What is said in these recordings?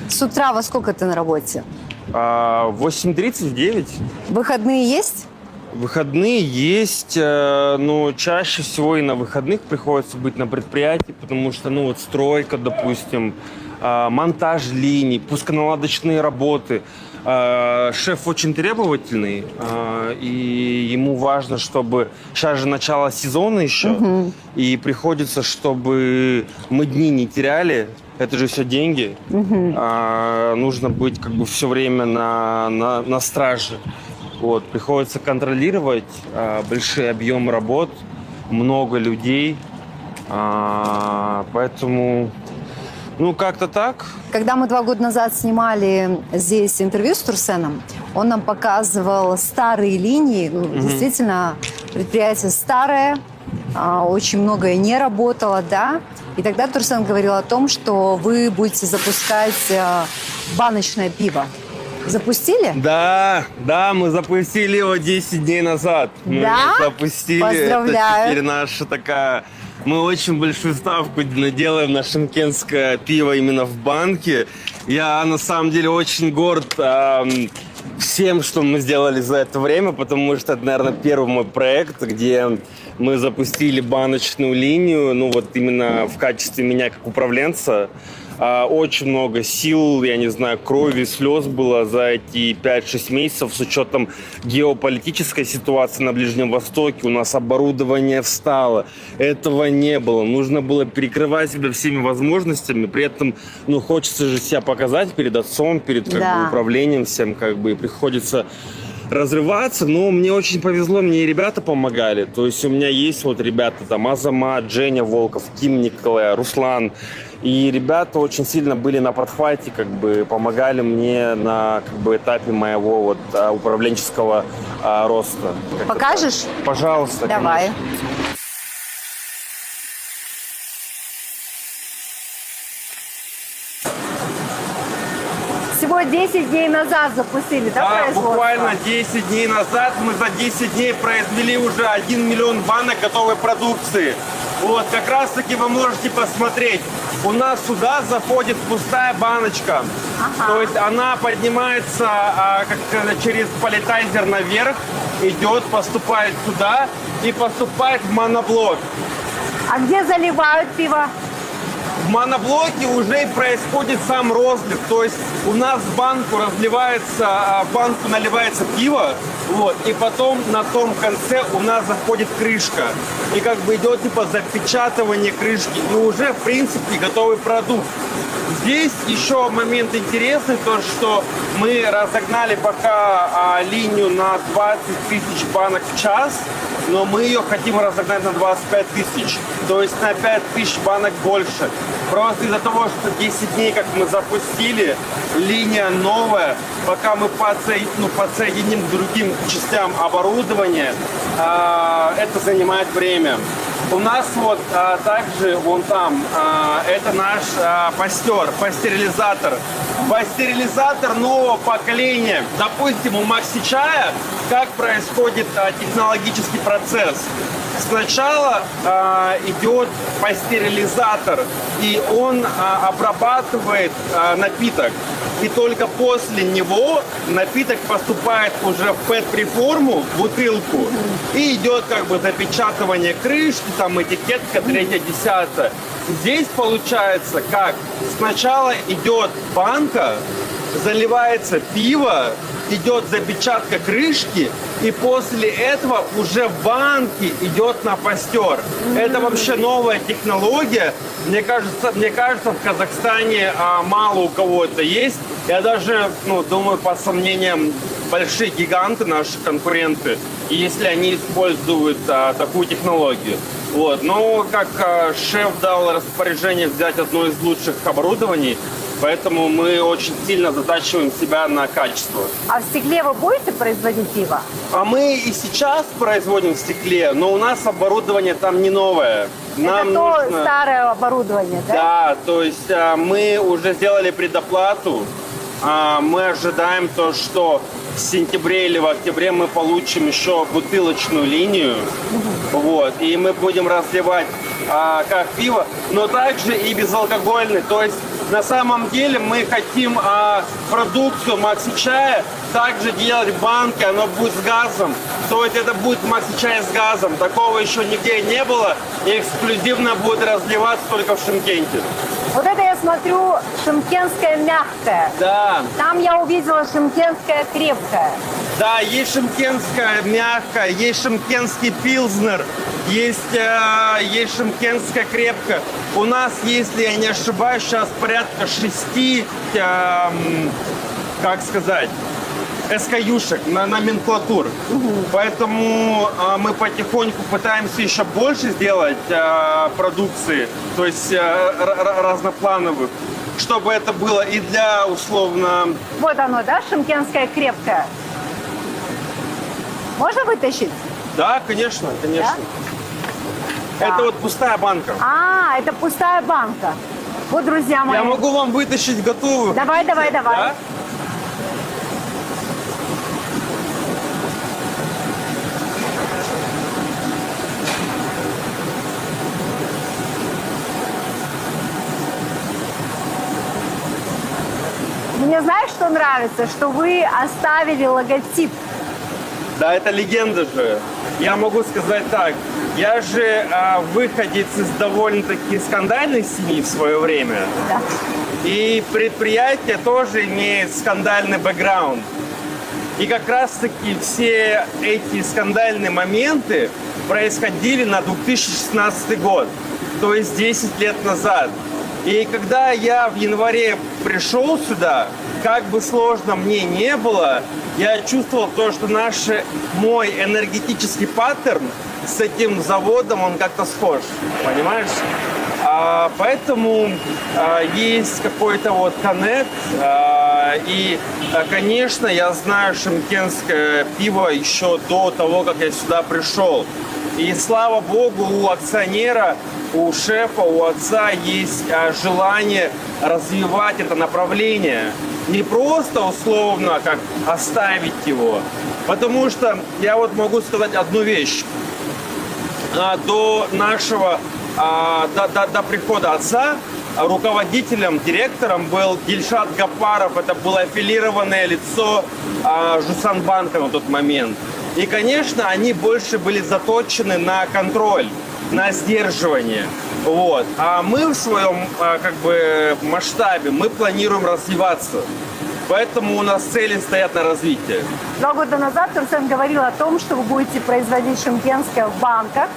С утра во сколько ты на работе? 8:30, в 9. Выходные есть? Выходные есть, но чаще всего и на выходных приходится быть на предприятии, потому что, ну вот стройка, допустим, монтаж линий, пусконаладочные работы. Шеф очень требовательный, и ему важно, чтобы... Сейчас же начало сезона еще, и приходится, чтобы мы дни не теряли. Это же все деньги. Нужно быть как бы все время на страже. Вот, приходится контролировать большие объемы работ, много людей, поэтому, ну, как-то так. Когда мы 2 года назад снимали здесь интервью с Турсеном, он нам показывал старые линии. Действительно, предприятие старое, очень многое не работало, да. И тогда Турсен говорил о том, что вы будете запускать баночное пиво. Запустили? Да, мы запустили его 10 дней назад. Да? Мы запустили. Поздравляю. Это теперь наша такая... Мы очень большую ставку делаем на шымкентское пиво именно в банке. Я на самом деле очень горд всем, что мы сделали за это время, потому что это, наверное, первый мой проект, где мы запустили баночную линию, ну вот именно в качестве меня как управленца. Очень много сил, я не знаю, крови, слез было за эти 5-6 месяцев с учетом геополитической ситуации на Ближнем Востоке. У нас оборудование встало. Этого не было. Нужно было перекрывать себя всеми возможностями. При этом, ну, хочется же себя показать перед отцом, перед как бы, управлением всем, как бы, и приходится разрываться, но мне очень повезло, мне и ребята помогали. То есть у меня есть вот ребята, там Азамат, Женя Волков, Ким Николай, Руслан. И ребята очень сильно были на подхвате, как бы помогали мне на как бы этапе моего вот управленческого роста. Покажешь? Пожалуйста. Давай. Конечно. Всего 10 дней назад запустили, да, производство? Буквально 10 дней назад мы за 10 дней произвели уже 1 миллион банок готовой продукции. Вот, как раз таки вы можете посмотреть. У нас сюда заходит пустая баночка. То есть она поднимается как через палетайзер наверх, идет, поступает сюда и поступает в моноблок. А где заливают пиво? В моноблоке уже происходит сам розлив, то есть у нас в банку наливается пиво, вот, и потом на том конце у нас заходит крышка, и как бы идет типа запечатывание крышки, и уже в принципе готовый продукт. Здесь еще момент интересный, то что мы разогнали пока линию на 20 тысяч банок в час, но мы ее хотим разогнать на 25 тысяч, то есть на 5 тысяч банок больше. Просто из-за того, что 10 дней, как мы запустили, линия новая, пока мы подсоединим к другим частям оборудования, это занимает время. У нас вот также вон там, это наш пастерилизатор. Пастерилизатор нового поколения. Допустим, у Макси Чая как происходит технологический процесс. Сначала идет пастерилизатор, и он обрабатывает напиток. И только после него напиток поступает уже в ПЭТ-приформу, в бутылку, и идет как бы запечатывание крышки, там этикетка 3-10. Здесь получается как? Сначала идет банка, заливается пиво, идет запечатка крышки, и после этого уже в банке идет на пастер. Это вообще новая технология. Мне кажется, в Казахстане мало у кого это есть. Я даже думаю, по сомнениям, большие гиганты, наши конкуренты, если они используют такую технологию. Вот. Но как шеф дал распоряжение взять одно из лучших оборудований, поэтому мы очень сильно затачиваем себя на качество. А в стекле вы будете производить пиво? А мы и сейчас производим в стекле, но у нас оборудование там не новое. Нам это нужно... старое оборудование, да? Да, то есть мы уже сделали предоплату. Мы ожидаем то, что в сентябре или в октябре мы получим еще бутылочную линию. Вот, и мы будем разливать как пиво, но также и безалкогольный. То есть На самом деле мы хотим продукцию Макси Чая также делать в банке, оно будет с газом. То есть это будет Макси Чай с газом. Такого еще нигде не было. И эксклюзивно будет разливаться только в Шымкенте. Вот это я смотрю, шымкентская мягкая. Да. Там я увидела шымкентская крепкая. Да, есть шымкентская мягкая, есть шымкентский пилзнер, есть шымкентская крепкая. У нас, если я не ошибаюсь, сейчас порядка 6, как сказать, SKU-шек на номенклатур. Поэтому мы потихоньку пытаемся еще больше сделать продукции, то есть разноплановых, чтобы это было и для условно... Вот оно, да, шымкентская крепкая? Можно вытащить? Да, конечно, конечно. Да? Это Да. вот пустая банка. А, это пустая банка. Вот, друзья мои. Я могу вам вытащить готовую. Давай, давай, давай. Да? Мне знаешь, что нравится? Что вы оставили логотип. Да, это легенда же. Я могу сказать так. Я же выходец из довольно-таки скандальной семьи в свое время. Да. И предприятие тоже имеет скандальный бэкграунд. И как раз-таки все эти скандальные моменты происходили на 2016 год, то есть 10 лет назад. И когда я в январе пришел сюда, как бы сложно мне не было, я чувствовал то, что мой энергетический паттерн с этим заводом, он как-то схож, понимаешь? Поэтому есть какой-то вот коннект. И, конечно, я знаю шымкентское пиво еще до того, как я сюда пришел. И слава богу, у акционера, у шефа, у отца есть желание развивать это направление. Не просто условно как оставить его. Потому что я вот могу сказать одну вещь. До прихода отца руководителем, директором был Дильшат Гапаров. Это было аффилированное лицо Жусанбанка на тот момент. И, конечно, они больше были заточены на контроль, на сдерживание. Вот. А мы в своем масштабе, мы планируем развиваться. Поэтому у нас цели стоят на развитие. 2 года назад Турсен говорил о том, что вы будете производить шымкентское в банках.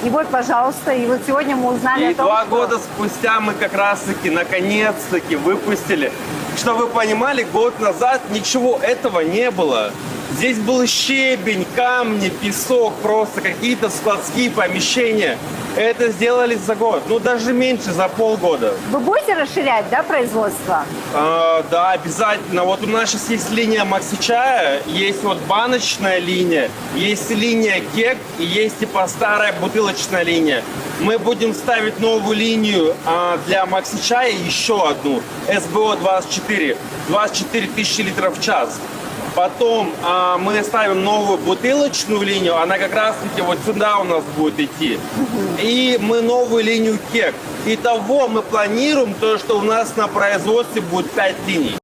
И вот, пожалуйста, и вот сегодня мы узнали И о том, 2 что... года спустя мы как раз-таки, наконец-таки, выпустили. Чтобы вы понимали, год назад ничего этого не было. Здесь был щебень, камни, песок, просто какие-то складские помещения. Это сделали за год, ну даже меньше, за полгода. Вы будете расширять, да, производство? Да, обязательно. Вот у нас сейчас есть линия Макси Чая, есть вот баночная линия, есть линия кек и есть типа старая бутылочная линия. Мы будем ставить новую линию для Макси Чая, еще одну, СБО-24, 24 тысячи литров в час. Потом мы ставим новую бутылочную линию, она как раз-таки вот сюда у нас будет идти. И мы новую линию кек. Итого мы планируем то, что у нас на производстве будет 5 линий.